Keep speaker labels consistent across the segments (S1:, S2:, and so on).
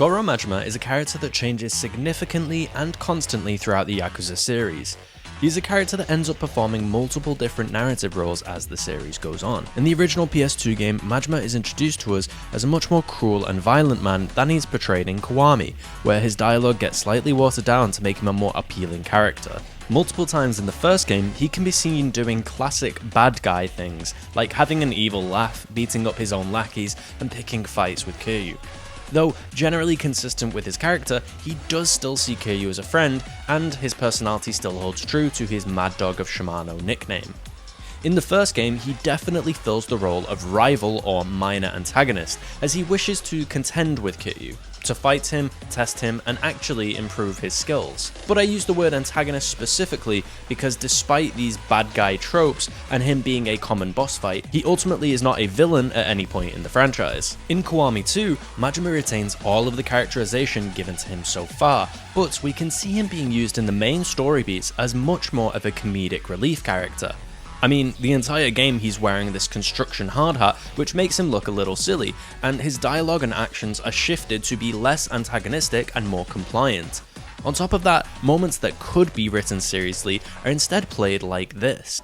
S1: Goro Majima is a character that changes significantly and constantly throughout the Yakuza series. He's a character that ends up performing multiple different narrative roles as the series goes on. In the original PS2 game, Majima is introduced to us as a much more cruel and violent man than he's portrayed in Kiwami, where his dialogue gets slightly watered down to make him a more appealing character. Multiple times in the first game, he can be seen doing classic bad guy things, like having an evil laugh, beating up his own lackeys, and picking fights with Kiryu. Though generally consistent with his character, he does still see Kiryu as a friend, and his personality still holds true to his Mad Dog of Shimano nickname. In the first game, he definitely fills the role of rival or minor antagonist, as he wishes to contend with Kiryu, to fight him, test him, and actually improve his skills. But I use the word antagonist specifically because despite these bad guy tropes and him being a common boss fight, he ultimately is not a villain at any point in the franchise. In Kiwami 2, Majima retains all of the characterization given to him so far, but we can see him being used in the main story beats as much more of a comedic relief character. I mean, the entire game he's wearing this construction hard hat, which makes him look a little silly, and his dialogue and actions are shifted to be less antagonistic and more compliant. On top of that, moments that could be written seriously are instead played like this.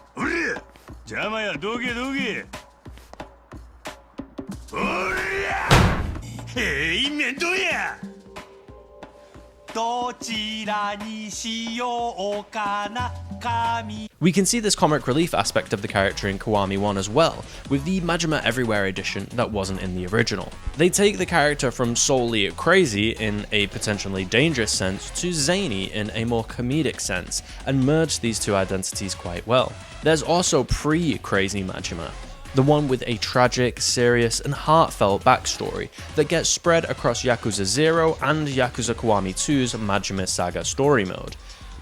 S1: We can see this comic relief aspect of the character in Kiwami 1 as well, with the Majima Everywhere edition that wasn't in the original. They take the character from solely crazy in a potentially dangerous sense to zany in a more comedic sense, and merge these two identities quite well. There's also pre-crazy Majima, the one with a tragic, serious, and heartfelt backstory that gets spread across Yakuza 0 and Yakuza Kiwami 2's Majima Saga story mode.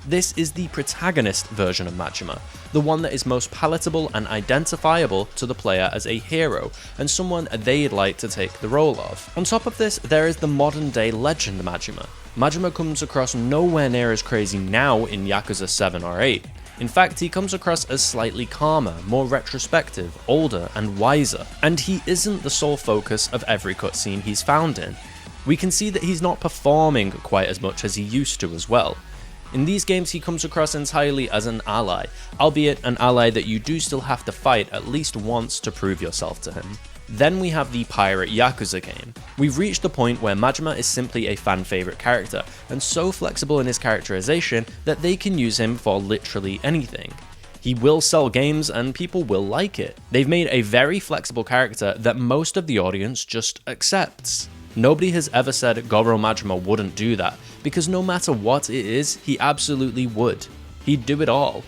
S1: This is the protagonist version of Majima, the one that is most palatable and identifiable to the player as a hero, and someone they'd like to take the role of. On top of this, there is the modern day legend Majima. Majima comes across nowhere near as crazy now in Yakuza 7 or 8. In fact, he comes across as slightly calmer, more retrospective, older, and wiser. And he isn't the sole focus of every cutscene he's found in. We can see that he's not performing quite as much as he used to as well. In these games, he comes across entirely as an ally, albeit an ally that you do still have to fight at least once to prove yourself to him. Then we have the Pirate Yakuza game. We've reached the point where Majima is simply a fan favourite character, and so flexible in his characterization that they can use him for literally anything. He will sell games and people will like it. They've made a very flexible character that most of the audience just accepts. Nobody has ever said Goro Majima wouldn't do that, because no matter what it is, he absolutely would. He'd do it all.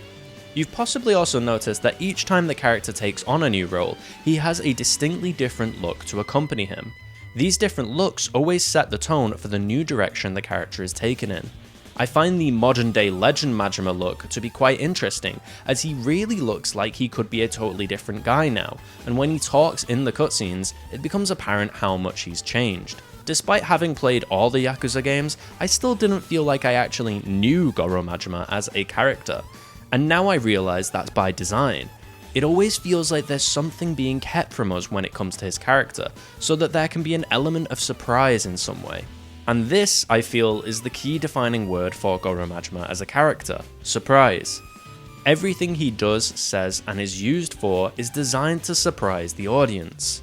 S1: You've possibly also noticed that each time the character takes on a new role, he has a distinctly different look to accompany him. These different looks always set the tone for the new direction the character is taken in. I find the modern day legend Majima look to be quite interesting, as he really looks like he could be a totally different guy now, and when he talks in the cutscenes, it becomes apparent how much he's changed. Despite having played all the Yakuza games, I still didn't feel like I actually knew Goro Majima as a character. And now I realise that's by design. It always feels like there's something being kept from us when it comes to his character, so that there can be an element of surprise in some way. And this, I feel, is the key defining word for Goro Majima as a character: surprise. Everything he does, says, and is used for is designed to surprise the audience.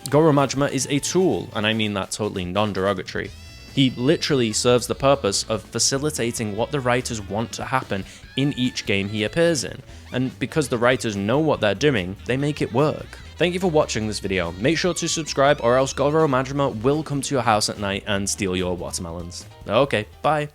S1: Goro Majima is a tool, and I mean that totally non-derogatory. He literally serves the purpose of facilitating what the writers want to happen in each game he appears in, and because the writers know what they're doing, they make it work. Thank you for watching this video. Make sure to subscribe or else Goro Majima will come to your house at night and steal your watermelons. Okay, bye.